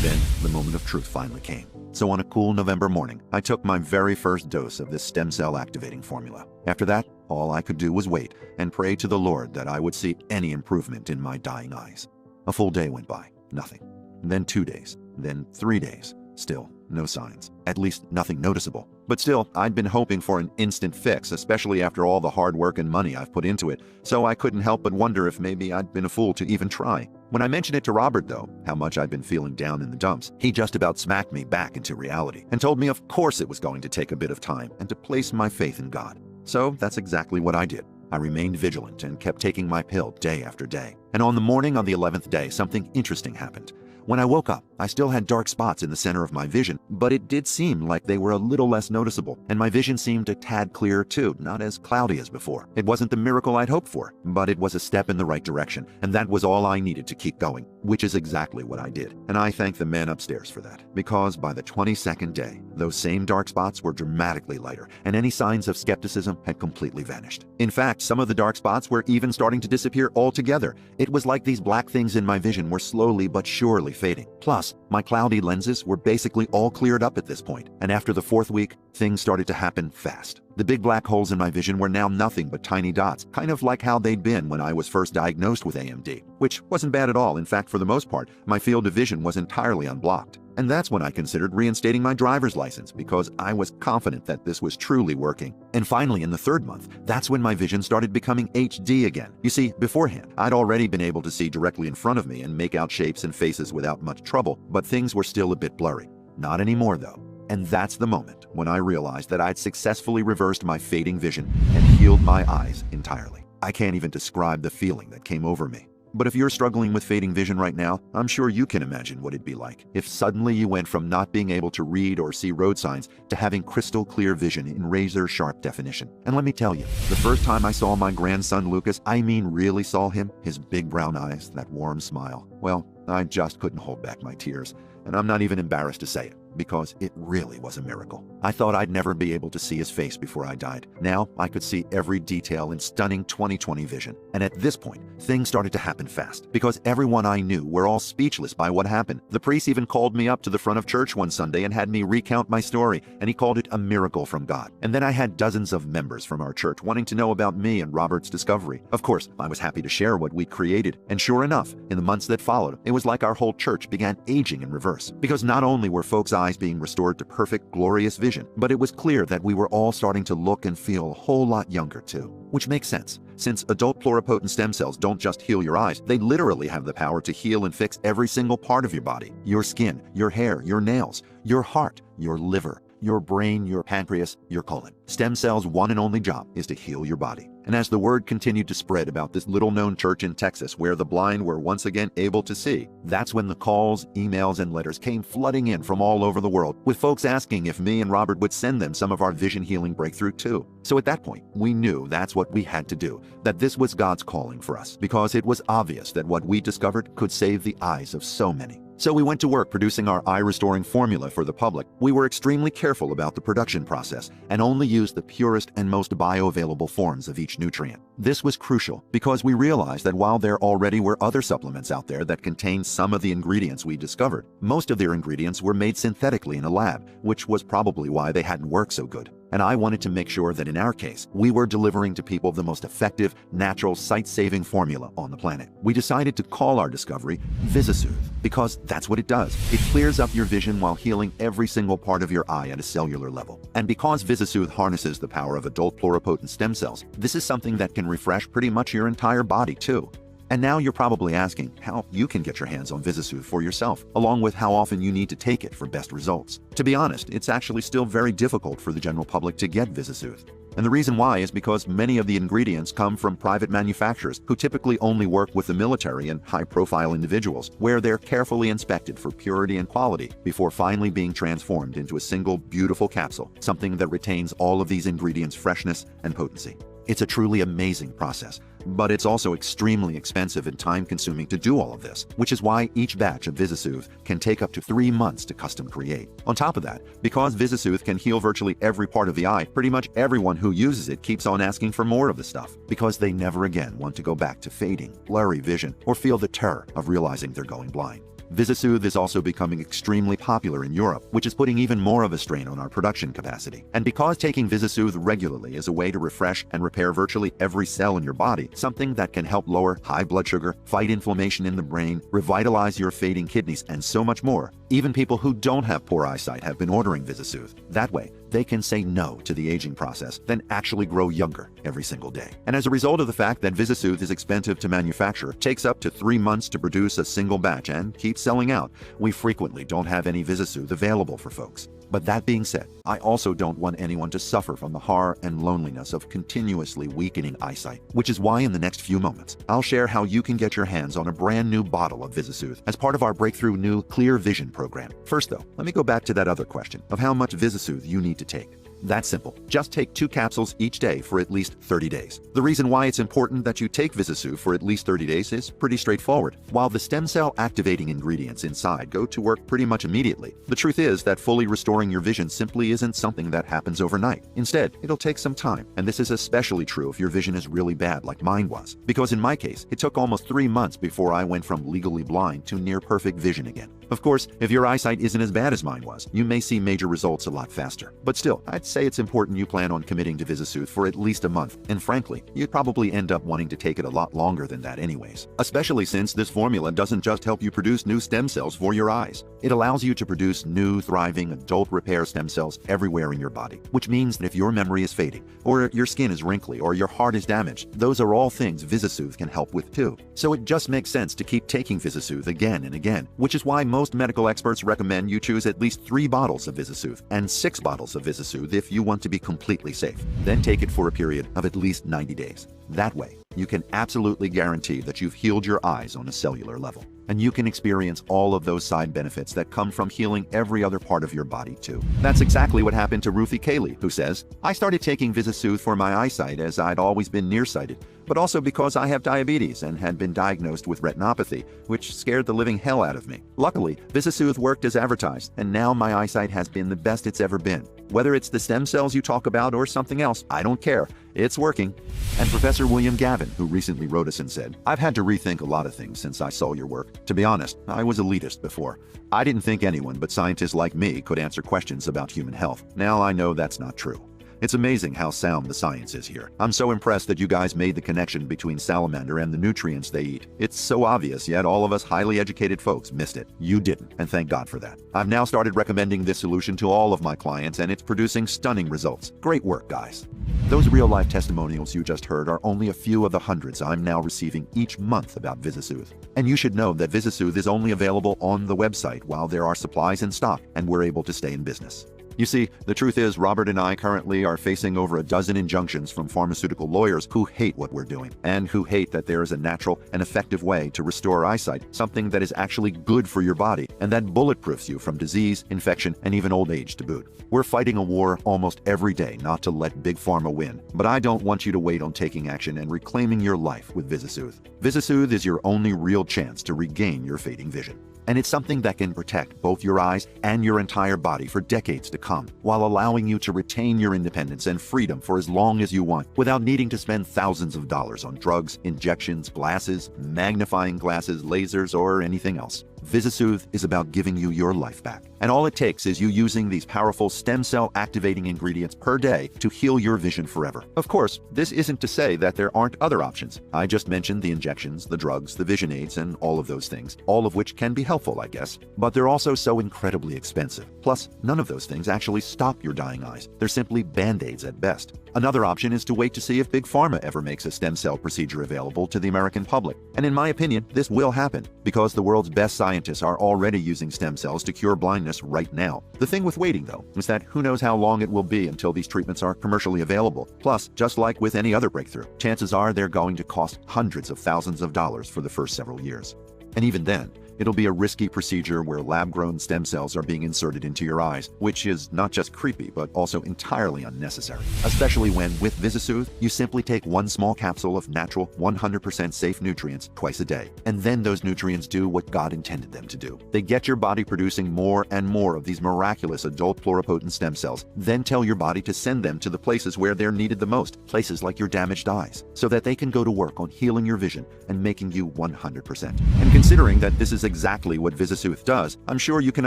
Then the moment of truth finally came. So on a cool November morning, I took my very first dose of this stem cell activating formula. After that, all I could do was wait and pray to the Lord that I would see any improvement in my dying eyes. A full day went by, nothing. Then 2 days, then 3 days, still no signs, at least nothing noticeable. But still, I'd been hoping for an instant fix, especially after all the hard work and money I've put into it, so I couldn't help but wonder if maybe I'd been a fool to even try. When I mentioned it to Robert, though, how much I'd been feeling down in the dumps, he just about smacked me back into reality and told me of course it was going to take a bit of time and to place my faith in God. So that's exactly what I did. I remained vigilant and kept taking my pill day after day. And on the morning of the 11th day, something interesting happened. When I woke up, I still had dark spots in the center of my vision, but it did seem like they were a little less noticeable, and my vision seemed a tad clearer too, not as cloudy as before. It wasn't the miracle I'd hoped for, but it was a step in the right direction, and that was all I needed to keep going, which is exactly what I did. And I thank the man upstairs for that, because by the 22nd day, those same dark spots were dramatically lighter, and any signs of skepticism had completely vanished. In fact, some of the dark spots were even starting to disappear altogether. It was like these black things in my vision were slowly but surely fading. Plus, my cloudy lenses were basically all cleared up at this point, and after the 4th week, things started to happen fast. The big black holes in my vision were now nothing but tiny dots, kind of like how they'd been when I was first diagnosed with AMD, which wasn't bad at all. In fact, for the most part, my field of vision was entirely unblocked. And that's when I considered reinstating my driver's license, because I was confident that this was truly working. And finally, in the 3rd month, that's when my vision started becoming HD again. You see, beforehand, I'd already been able to see directly in front of me and make out shapes and faces without much trouble, but things were still a bit blurry. Not anymore, though. And that's the moment when I realized that I'd successfully reversed my fading vision and healed my eyes entirely. I can't even describe the feeling that came over me. But if you're struggling with fading vision right now, I'm sure you can imagine what it'd be like if suddenly you went from not being able to read or see road signs to having crystal clear vision in razor-sharp definition. And let me tell you, the first time I saw my grandson Lucas, I mean really saw him, his big brown eyes, that warm smile, well, I just couldn't hold back my tears. And I'm not even embarrassed to say it, because it really was a miracle. I thought I'd never be able to see his face before I died. Now I could see every detail in stunning 20/20 vision. And at this point, things started to happen fast, because everyone I knew were all speechless by what happened. The priest even called me up to the front of church one Sunday and had me recount my story, and he called it a miracle from God. And then I had dozens of members from our church wanting to know about me and Robert's discovery. Of course, I was happy to share what we created, and sure enough, in the months that followed, it was like our whole church began aging in reverse. Because not only were folks' eyes being restored to perfect, glorious vision, but it was clear that we were all starting to look and feel a whole lot younger too. Which makes sense, since adult pluripotent stem cells don't just heal your eyes, they literally have the power to heal and fix every single part of your body. Your skin, your hair, your nails, your heart, your liver, your brain, your pancreas, your colon. Stem cells' one and only job is to heal your body. And as the word continued to spread about this little-known church in Texas where the blind were once again able to see, that's when the calls, emails, and letters came flooding in from all over the world, with folks asking if me and Robert would send them some of our vision healing breakthrough too. So at that point, we knew that's what we had to do, that this was God's calling for us, because it was obvious that what we discovered could save the eyes of so many. So we went to work producing our eye-restoring formula for the public. We were extremely careful about the production process and only used the purest and most bioavailable forms of each nutrient. This was crucial because we realized that while there already were other supplements out there that contained some of the ingredients we discovered, most of their ingredients were made synthetically in a lab, which was probably why they hadn't worked so good. And I wanted to make sure that in our case, we were delivering to people the most effective, natural, sight-saving formula on the planet. We decided to call our discovery VisiSoothe, because that's what it does. It clears up your vision while healing every single part of your eye at a cellular level. And because VisiSoothe harnesses the power of adult pluripotent stem cells, this is something that can refresh pretty much your entire body too. And now you're probably asking how you can get your hands on VisiSoothe for yourself, along with how often you need to take it for best results. To be honest, it's actually still very difficult for the general public to get VisiSoothe. And the reason why is because many of the ingredients come from private manufacturers who typically only work with the military and high-profile individuals, where they're carefully inspected for purity and quality before finally being transformed into a single beautiful capsule, something that retains all of these ingredients' freshness and potency. It's a truly amazing process, but it's also extremely expensive and time-consuming to do all of this, which is why each batch of VisiSoothe can take up to 3 months to custom create. On top of that, because VisiSoothe can heal virtually every part of the eye, pretty much everyone who uses it keeps on asking for more of the stuff, because they never again want to go back to fading, blurry vision, or feel the terror of realizing they're going blind. VisiSoothe is also becoming extremely popular in Europe, which is putting even more of a strain on our production capacity. And because taking VisiSoothe regularly is a way to refresh and repair virtually every cell in your body, something that can help lower high blood sugar, fight inflammation in the brain, revitalize your fading kidneys, and so much more, even people who don't have poor eyesight have been ordering VisiSoothe. That way, they can say no to the aging process, then actually grow younger every single day. And as a result of the fact that VisiSoothe is expensive to manufacture, takes up to 3 months to produce a single batch, and keeps selling out, we frequently don't have any VisiSoothe available for folks. But that being said, I also don't want anyone to suffer from the horror and loneliness of continuously weakening eyesight, which is why in the next few moments, I'll share how you can get your hands on a brand new bottle of VisiSoothe as part of our breakthrough new Clear Vision program. First though, let me go back to that other question of how much VisiSoothe you need to take. That's simple. Just take 2 capsules each day for at least 30 days. The reason why it's important that you take VisiSoothe for at least 30 days is pretty straightforward. While the stem cell activating ingredients inside go to work pretty much immediately, the truth is that fully restoring your vision simply isn't something that happens overnight. Instead, it'll take some time, and this is especially true if your vision is really bad like mine was. Because in my case, it took almost 3 months before I went from legally blind to near perfect vision again. Of course, if your eyesight isn't as bad as mine was, you may see major results a lot faster. But still, I'd say it's important you plan on committing to VisiSoothe for at least a month, and frankly, you'd probably end up wanting to take it a lot longer than that anyways. Especially since this formula doesn't just help you produce new stem cells for your eyes. It allows you to produce new, thriving, adult repair stem cells everywhere in your body, which means that if your memory is fading, or your skin is wrinkly, or your heart is damaged, those are all things VisiSoothe can help with too. So it just makes sense to keep taking VisiSoothe again and again, which is why most medical experts recommend you choose at least 3 bottles of VisiSoothe and 6 bottles of VisiSoothe if you want to be completely safe. Then take it for a period of at least 90 days. That way, you can absolutely guarantee that you've healed your eyes on a cellular level. And you can experience all of those side benefits that come from healing every other part of your body too. That's exactly what happened to Ruthie Cayley, who says, "I started taking VisiSoothe for my eyesight as I'd always been nearsighted, but also because I have diabetes and had been diagnosed with retinopathy, which scared the living hell out of me. Luckily, VisiSoothe worked as advertised, and now my eyesight has been the best it's ever been. Whether it's the stem cells you talk about or something else, I don't care. It's working." And Professor William Gavin, who recently wrote us and said, "I've had to rethink a lot of things since I saw your work. To be honest, I was elitist before. I didn't think anyone but scientists like me could answer questions about human health. Now I know that's not true. It's amazing how sound the science is here. I'm so impressed that you guys made the connection between salamander and the nutrients they eat. It's so obvious, yet all of us highly educated folks missed it. You didn't, and thank God for that. I've now started recommending this solution to all of my clients, and it's producing stunning results. Great work, guys." Those real-life testimonials you just heard are only a few of the hundreds I'm now receiving each month about VisiSoothe. And you should know that VisiSoothe is only available on the website while there are supplies in stock and we're able to stay in business. You see, the truth is Robert and I currently are facing over a dozen injunctions from pharmaceutical lawyers who hate what we're doing, and who hate that there is a natural and effective way to restore eyesight, something that is actually good for your body, and that bulletproofs you from disease, infection, and even old age to boot. We're fighting a war almost every day not to let Big Pharma win, but I don't want you to wait on taking action and reclaiming your life with VisiSoothe. VisiSoothe is your only real chance to regain your fading vision. And it's something that can protect both your eyes and your entire body for decades to come, while allowing you to retain your independence and freedom for as long as you want, without needing to spend thousands of dollars on drugs, injections, glasses, magnifying glasses, lasers, or anything else. VisiSoothe is about giving you your life back. And all it takes is you using these powerful stem cell activating ingredients per day to heal your vision forever. Of course, this isn't to say that there aren't other options. I just mentioned the injections, the drugs, the vision aids, and all of those things, all of which can be helpful, I guess. But they're also so incredibly expensive. Plus, none of those things actually stop your dying eyes. They're simply band-aids at best. Another option is to wait to see if Big Pharma ever makes a stem cell procedure available to the American public. And in my opinion, this will happen, because the world's best scientists are already using stem cells to cure blindness right now. The thing with waiting, though, is that who knows how long it will be until these treatments are commercially available. Plus, just like with any other breakthrough, chances are they're going to cost hundreds of thousands of dollars for the first several years. And even then, It'll be a risky procedure where lab-grown stem cells are being inserted into your eyes, which is not just creepy, but also entirely unnecessary. Especially when, with VisiSoothe, you simply take one small capsule of natural, 100% safe nutrients twice a day. And then those nutrients do what God intended them to do. They get your body producing more and more of these miraculous adult pluripotent stem cells, then tell your body to send them to the places where they're needed the most, places like your damaged eyes, so that they can go to work on healing your vision and making you 100%. And considering that this is exactly what VisiSoothe does, I'm sure you can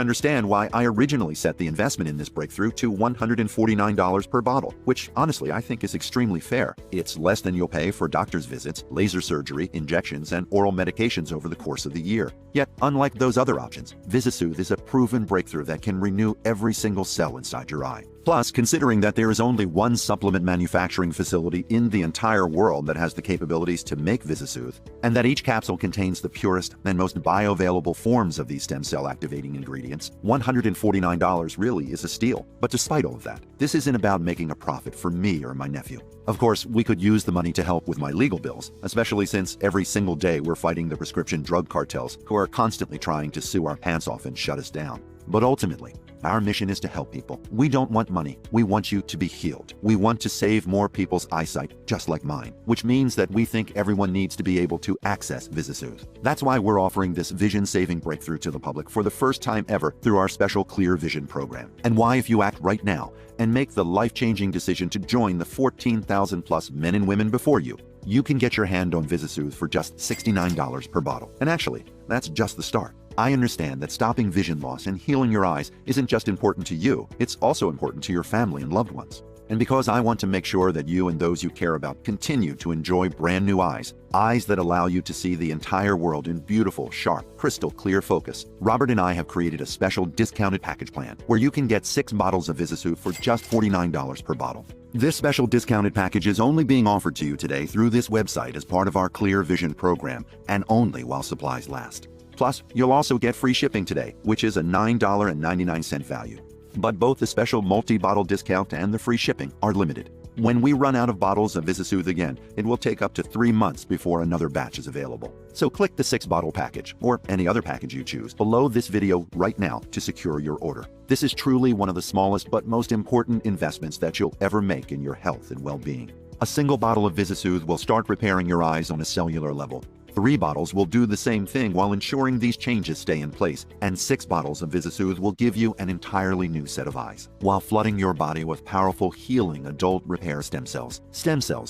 understand why I originally set the investment in this breakthrough to $149 per bottle, which honestly I think is extremely fair. It's less than you'll pay for doctor's visits, laser surgery, injections, and oral medications over the course of the year. Yet, unlike those other options, VisiSoothe is a proven breakthrough that can renew every single cell inside your eye. Plus, considering that there is only one supplement manufacturing facility in the entire world that has the capabilities to make VisiSoothe, and that each capsule contains the purest and most bioavailable forms of these stem cell activating ingredients, $149 really is a steal. But despite all of that, this isn't about making a profit for me or my nephew. Of course, we could use the money to help with my legal bills, especially since every single day we're fighting the prescription drug cartels who are constantly trying to sue our pants off and shut us down. But ultimately, our mission is to help people. We don't want money. We want you to be healed. We want to save more people's eyesight, just like mine, which means that we think everyone needs to be able to access VisiSoothe. That's why we're offering this vision-saving breakthrough to the public for the first time ever through our special Clear Vision program. And why, if you act right now and make the life-changing decision to join the 14,000 plus men and women before you, you can get your hand on VisiSoothe for just $69 per bottle. And actually, that's just the start. I understand that stopping vision loss and healing your eyes isn't just important to you, it's also important to your family and loved ones. And because I want to make sure that you and those you care about continue to enjoy brand new eyes that allow you to see the entire world in beautiful, sharp, crystal clear focus, Robert and I have created a special discounted package plan where you can get 6 bottles of VisiSoothe for just $49 per bottle. This special discounted package is only being offered to you today through this website as part of our Clear Vision program, and only while supplies last. Plus, you'll also get free shipping today, which is a $9.99 value. But both the special multi-bottle discount and the free shipping are limited. When we run out of bottles of VisiSoothe again, it will take up to 3 months before another batch is available. So click the 6-bottle package, or any other package you choose, below this video right now to secure your order. This is truly one of the smallest but most important investments that you'll ever make in your health and well-being. A single bottle of VisiSoothe will start repairing your eyes on a cellular level. 3 bottles will do the same thing while ensuring these changes stay in place, and 6 bottles of VisiSoothe will give you an entirely new set of eyes, while flooding your body with powerful healing adult repair stem cells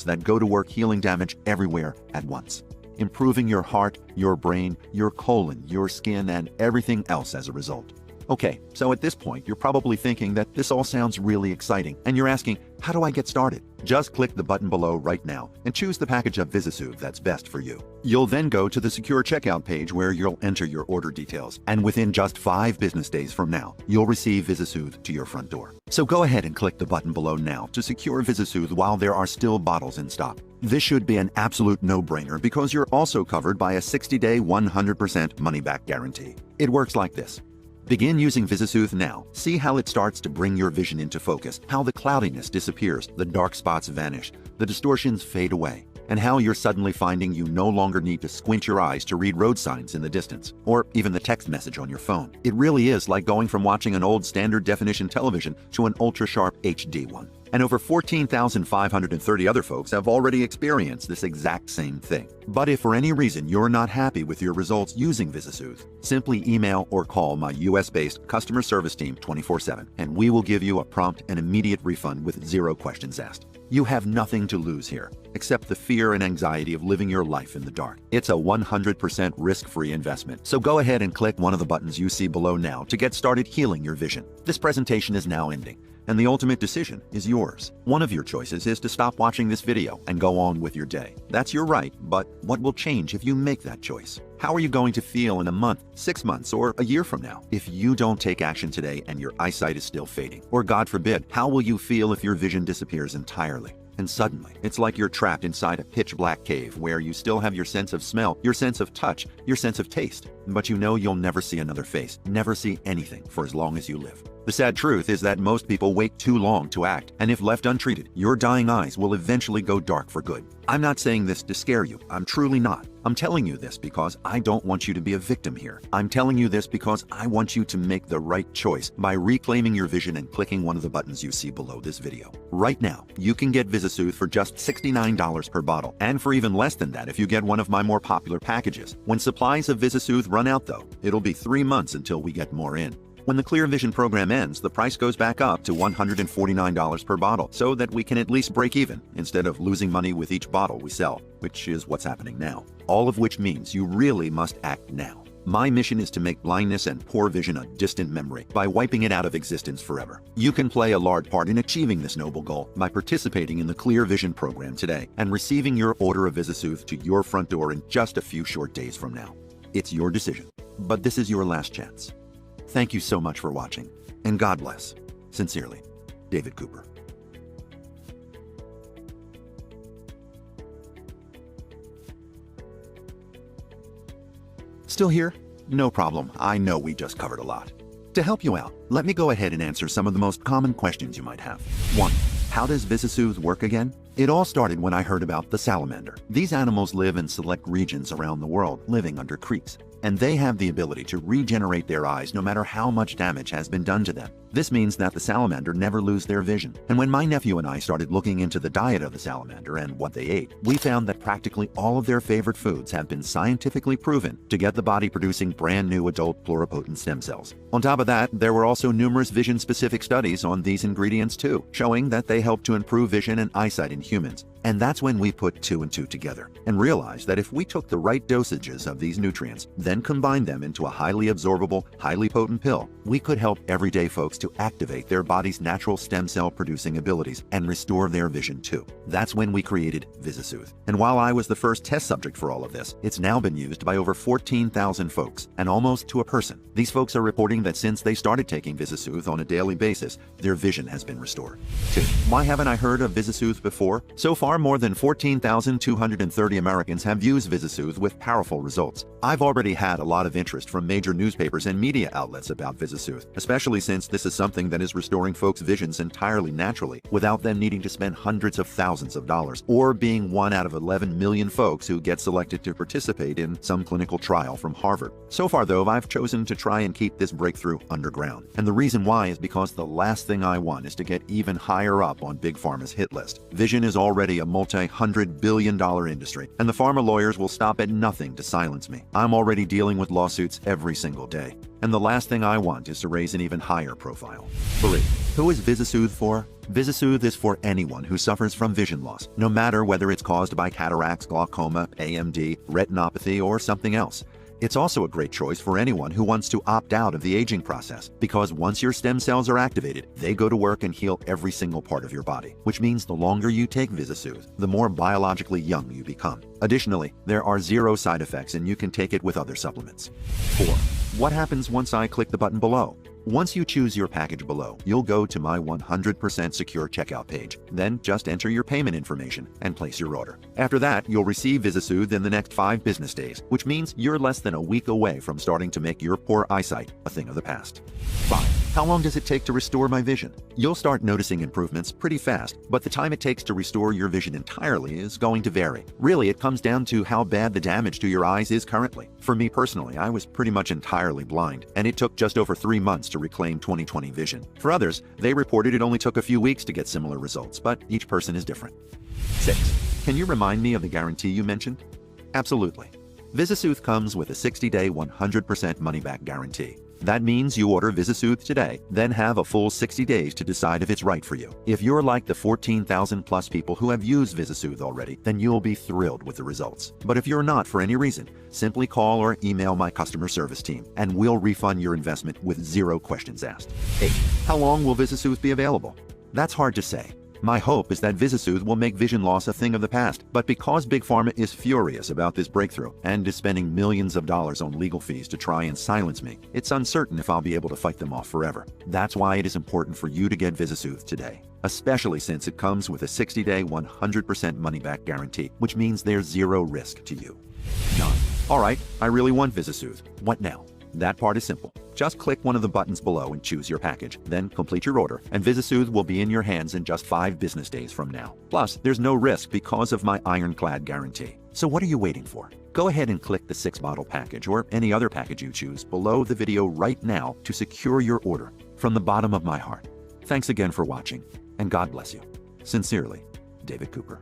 that go to work healing damage everywhere at once, improving your heart, your brain, your colon, your skin, and everything else as a result. Okay, so at this point, you're probably thinking that this all sounds really exciting, and you're asking, how do I get started? Just click the button below right now and choose the package of VisiSoothe that's best for you. You'll then go to the secure checkout page where you'll enter your order details, and within just 5 business days from now, you'll receive VisiSoothe to your front door. So go ahead and click the button below now to secure VisiSoothe while there are still bottles in stock. This should be an absolute no-brainer because you're also covered by a 60-day 100% money-back guarantee. It works like this. Begin using VisiSoothe now. See how it starts to bring your vision into focus, how the cloudiness disappears, the dark spots vanish, the distortions fade away, and how you're suddenly finding you no longer need to squint your eyes to read road signs in the distance, or even the text message on your phone. It really is like going from watching an old standard definition television to an ultra-sharp HD one. And over 14,530 other folks have already experienced this exact same thing. But if for any reason you're not happy with your results using VisiSoothe, simply email or call my US-based customer service team 24/7, and we will give you a prompt and immediate refund with 0 questions asked. You have nothing to lose here, except the fear and anxiety of living your life in the dark. It's a 100% risk-free investment, so go ahead and click one of the buttons you see below now to get started healing your vision. This presentation is now ending, and the ultimate decision is yours. One of your choices is to stop watching this video and go on with your day. That's your right, but what will change if you make that choice? How are you going to feel in a month, 6 months, or a year from now if you don't take action today and your eyesight is still fading? Or God forbid, how will you feel if your vision disappears entirely? And suddenly, it's like you're trapped inside a pitch-black cave where you still have your sense of smell, your sense of touch, your sense of taste, but you know you'll never see another face, never see anything for as long as you live. The sad truth is that most people wait too long to act, and if left untreated, your dying eyes will eventually go dark for good. I'm not saying this to scare you. I'm truly not. I'm telling you this because I don't want you to be a victim here. I'm telling you this because I want you to make the right choice by reclaiming your vision and clicking one of the buttons you see below this video. Right now, you can get VisiSoothe for just $69 per bottle, and for even less than that if you get one of my more popular packages. When supplies of VisiSoothe run out though, it'll be 3 months until we get more in. When the Clear Vision program ends, the price goes back up to $149 per bottle so that we can at least break even instead of losing money with each bottle we sell, which is what's happening now. All of which means you really must act now. My mission is to make blindness and poor vision a distant memory by wiping it out of existence forever. You can play a large part in achieving this noble goal by participating in the Clear Vision program today and receiving your order of VisiSoothe to your front door in just a few short days from now. It's your decision, but this is your last chance. Thank you so much for watching, and God bless. Sincerely, David Cooper. Still here? No problem. I know we just covered a lot. To help you out, let me go ahead and answer some of the most common questions you might have. 1. How does VisiSoothe work again? It all started when I heard about the salamander. These animals live in select regions around the world, living under creeks, and they have the ability to regenerate their eyes no matter how much damage has been done to them. This means that the salamander never lose their vision. And when my nephew and I started looking into the diet of the salamander and what they ate, we found that practically all of their favorite foods have been scientifically proven to get the body producing brand new adult pluripotent stem cells. On top of that, there were also numerous vision-specific studies on these ingredients too, showing that they help to improve vision and eyesight in humans. And that's when we put 2 and 2 together and realized that if we took the right dosages of these nutrients, then combined them into a highly absorbable, highly potent pill, we could help everyday folks to activate their body's natural stem cell producing abilities and restore their vision too. That's when we created VisiSoothe. And while I was the first test subject for all of this, it's now been used by over 14,000 folks and almost to a person. These folks are reporting that since they started taking VisiSoothe on a daily basis, their vision has been restored. 2. Why haven't I heard of VisiSoothe before? So far, more than 14,230 Americans have used VisiSoothe with powerful results. I've already had a lot of interest from major newspapers and media outlets about VisiSoothe, especially since this is something that is restoring folks' visions entirely naturally without them needing to spend hundreds of thousands of dollars or being 1 out of 11 million folks who get selected to participate in some clinical trial from Harvard. So far though, I've chosen to try and keep this breakthrough underground. And the reason why is because the last thing I want is to get even higher up on Big Pharma's hit list. Vision is already a multi-$100 billion industry, and the pharma lawyers will stop at nothing to silence me. I'm already dealing with lawsuits every single day, and the last thing I want is to raise an even higher profile. 3. Who is VisiSoothe for? VisiSoothe is for anyone who suffers from vision loss, no matter whether it's caused by cataracts, glaucoma, AMD, retinopathy, or something else. It's also a great choice for anyone who wants to opt out of the aging process, because once your stem cells are activated, they go to work and heal every single part of your body, which means the longer you take VisiSoothe, the more biologically young you become. Additionally, there are 0 side effects and you can take it with other supplements. 4. What happens once I click the button below? Once you choose your package below, you'll go to my 100% secure checkout page. Then just enter your payment information and place your order. After that, you'll receive VisiSoothe in the next 5 business days, which means you're less than a week away from starting to make your poor eyesight a thing of the past. 5. How long does it take to restore my vision? You'll start noticing improvements pretty fast, but the time it takes to restore your vision entirely is going to vary. Really, it comes down to how bad the damage to your eyes is currently. For me personally, I was pretty much entirely blind, and it took just over 3 months to reclaim 20/20 vision. For others, they reported it only took a few weeks to get similar results, but each person is different. 6. Can you remind me of the guarantee you mentioned? Absolutely. VisiSoothe comes with a 60-day 100% money-back guarantee. That means you order VisiSoothe today, then have a full 60 days to decide if it's right for you. If you're like the 14,000 plus people who have used VisiSoothe already, then you'll be thrilled with the results. But if you're not for any reason, simply call or email my customer service team, and we'll refund your investment with 0 questions asked. 8. How long will VisiSoothe be available? That's hard to say. My hope is that VisiSoothe will make vision loss a thing of the past, but because Big Pharma is furious about this breakthrough and is spending millions of dollars on legal fees to try and silence me, it's uncertain if I'll be able to fight them off forever. That's why it is important for you to get VisiSoothe today, especially since it comes with a 60-day 100% money-back guarantee, which means there's 0 risk to you. 9. All right, I really want VisiSoothe. What now? That part is simple. Just click one of the buttons below and choose your package. Then complete your order, and VisiSoothe will be in your hands in just 5 business days from now. Plus, there's no risk because of my ironclad guarantee. So what are you waiting for? Go ahead and click the 6-bottle package or any other package you choose below the video right now to secure your order. From the bottom of my heart, thanks again for watching, and God bless you. Sincerely, David Cooper.